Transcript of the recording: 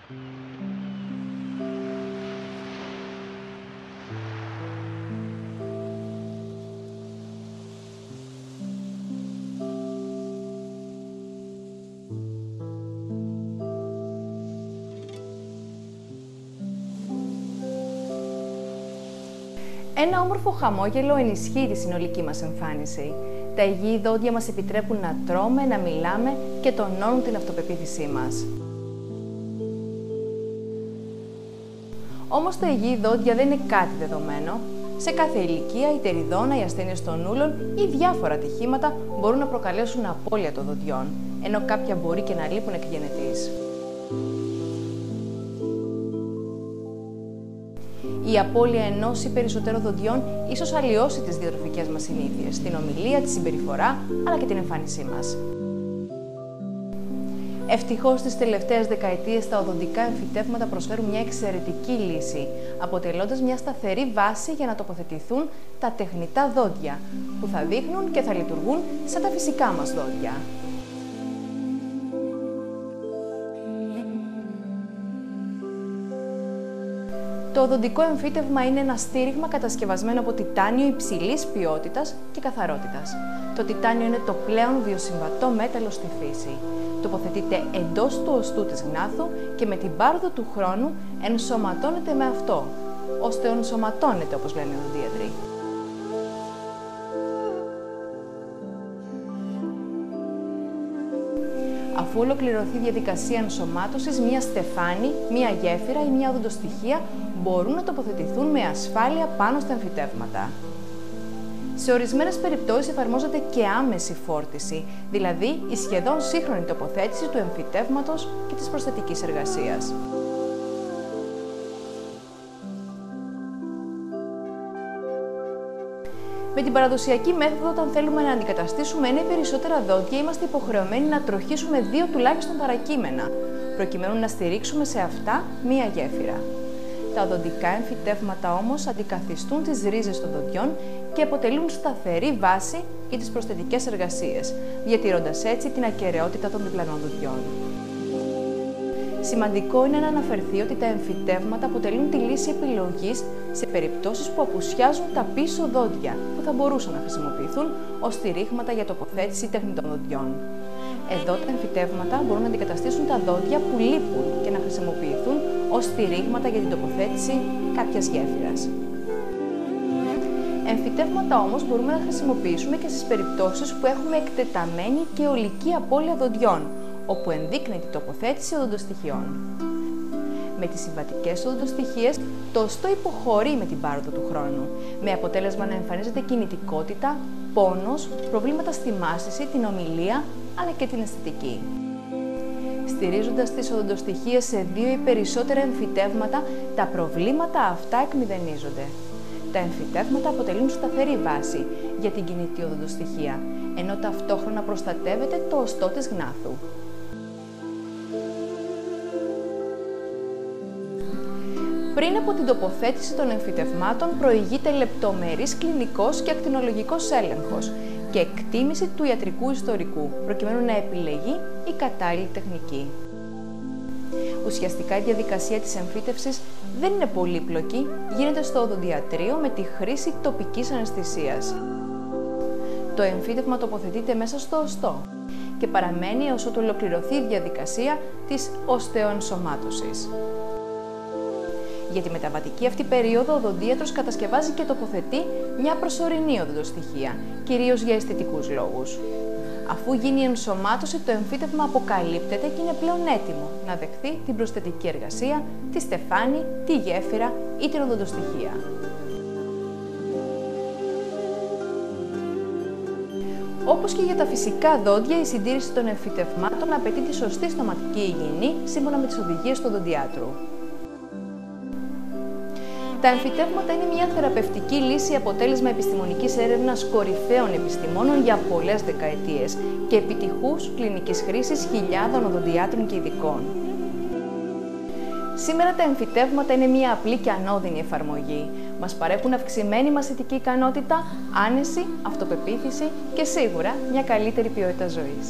Ένα όμορφο χαμόγελο ενισχύει τη συνολική μας εμφάνιση. Τα υγιή δόντια μας επιτρέπουν να τρώμε, να μιλάμε και τονώνουν την αυτοπεποίθησή μας. Όμως τα υγιή δόντια δεν είναι κάτι δεδομένο. Σε κάθε ηλικία, η τεριδόνα, οι ασθένειες των ούλων ή διάφορα ατυχήματα μπορούν να προκαλέσουν απώλεια των δοντιών, ενώ κάποια μπορεί και να λείπουν εκ γενετής. Η απώλεια ενός ή περισσότερων δοντιών ίσως αλλοιώσει τις διατροφικές μας συνήθειες, την ομιλία, τη συμπεριφορά, αλλά και την εμφάνισή μας. Ευτυχώς, στις τελευταίες δεκαετίες τα οδοντικά εμφυτεύματα προσφέρουν μια εξαιρετική λύση, αποτελώντας μια σταθερή βάση για να τοποθετηθούν τα τεχνητά δόντια, που θα δείχνουν και θα λειτουργούν σαν τα φυσικά μας δόντια. Το οδοντικό εμφύτευμα είναι ένα στήριγμα κατασκευασμένο από τιτάνιο υψηλής ποιότητας και καθαρότητας. Το τιτάνιο είναι το πλέον βιοσυμβατό μέταλλο στη φύση. Τοποθετείται εντός του οστού της γνάθου και με την πάροδο του χρόνου ενσωματώνεται με αυτό, ώστε ενσωματώνεται, όπως λένε οι οδοντίατροι. Αφού ολοκληρωθεί η διαδικασία ενσωμάτωσης, μία στεφάνη, μία γέφυρα ή μία οδοντοστοιχεία μπορούν να τοποθετηθούν με ασφάλεια πάνω στα εμφυτεύματα. Σε ορισμένες περιπτώσεις εφαρμόζεται και άμεση φόρτιση, δηλαδή η σχεδόν σύγχρονη τοποθέτηση του εμφυτεύματος και της προσθετικής εργασίας. Με την παραδοσιακή μέθοδο, όταν θέλουμε να αντικαταστήσουμε ένα ή περισσότερα δόντια, είμαστε υποχρεωμένοι να τροχίσουμε 2 τουλάχιστον παρακείμενα, προκειμένου να στηρίξουμε σε αυτά μία γέφυρα. Τα οδοντικά εμφυτεύματα όμως αντικαθιστούν τις ρίζες των δοντιών και αποτελούν σταθερή βάση για τις προσθετικές εργασίες, διατηρώντας έτσι την ακεραιότητα των διπλανών δοντιών. Σημαντικό είναι να αναφερθεί ότι τα εμφυτεύματα αποτελούν τη λύση επιλογής σε περιπτώσεις που απουσιάζουν τα πίσω δόντια, που θα μπορούσαν να χρησιμοποιηθούν ως στηρίγματα για τοποθέτηση τεχνητών δοντιών. Εδώ τα εμφυτεύματα μπορούν να αντικαταστήσουν τα δόντια που λείπουν και να χρησιμοποιηθούν ως στηρίγματα για την τοποθέτηση κάποιας γέφυρας. Εμφυτεύματα όμως μπορούμε να χρησιμοποιήσουμε και στις περιπτώσεις που έχουμε εκτεταμένη και ολική απώλεια δοντιών, όπου ενδείκνυται η τοποθέτηση οδοντοστοιχειών. Με τις συμβατικές οδοντοστοιχίες, το οστό υποχωρεί με την πάροδο του χρόνου, με αποτέλεσμα να εμφανίζεται κινητικότητα, πόνος, προβλήματα στη μάσηση, την ομιλία, αλλά και την αισθητική. Στηρίζοντας τις οδοντοστοιχίες σε 2 ή περισσότερα εμφυτεύματα, τα προβλήματα αυτά εκμηδενίζονται. Τα εμφυτεύματα αποτελούν σταθερή βάση για την κινητή οδοντοστοιχεία, ενώ ταυτόχρονα προστατεύεται το οστό της γνάθου. Πριν από την τοποθέτηση των εμφυτευμάτων προηγείται λεπτομερής κλινικός και ακτινολογικός έλεγχος και εκτίμηση του ιατρικού ιστορικού, προκειμένου να επιλεγεί η κατάλληλη τεχνική. Ουσιαστικά η διαδικασία της εμφύτευσης δεν είναι πολύπλοκη, γίνεται στο οδοντιατρείο με τη χρήση τοπικής αναισθησίας. Το εμφύτευμα τοποθετείται μέσα στο οστό και παραμένει έως ότου ολοκληρωθεί η διαδικασία της οστεοενσωμάτωσης. Για τη μεταβατική αυτή περίοδο, ο οδοντίατρος κατασκευάζει και τοποθετεί μια προσωρινή οδοντοστοιχεία, κυρίως για αισθητικούς λόγους. Αφού γίνει η ενσωμάτωση, το εμφύτευμα αποκαλύπτεται και είναι πλέον έτοιμο να δεχθεί την προσθετική εργασία, τη στεφάνη, τη γέφυρα ή την οδοντοστοιχεία. Όπως και για τα φυσικά δόντια, η συντήρηση των εμφυτευμάτων απαιτεί τη σωστή στοματική υγιεινή σύμφωνα με τις οδηγίες του οδοντιάτρου. Τα εμφυτεύματα είναι μια θεραπευτική λύση, αποτέλεσμα επιστημονικής έρευνας κορυφαίων επιστημόνων για πολλές δεκαετίες και επιτυχούς κλινικής χρήσης χιλιάδων οδοντιάτρων και ειδικών. Σήμερα τα εμφυτεύματα είναι μια απλή και ανώδυνη εφαρμογή. Μας παρέχουν αυξημένη μαθητική ικανότητα, άνεση, αυτοπεποίθηση και σίγουρα μια καλύτερη ποιότητα ζωής.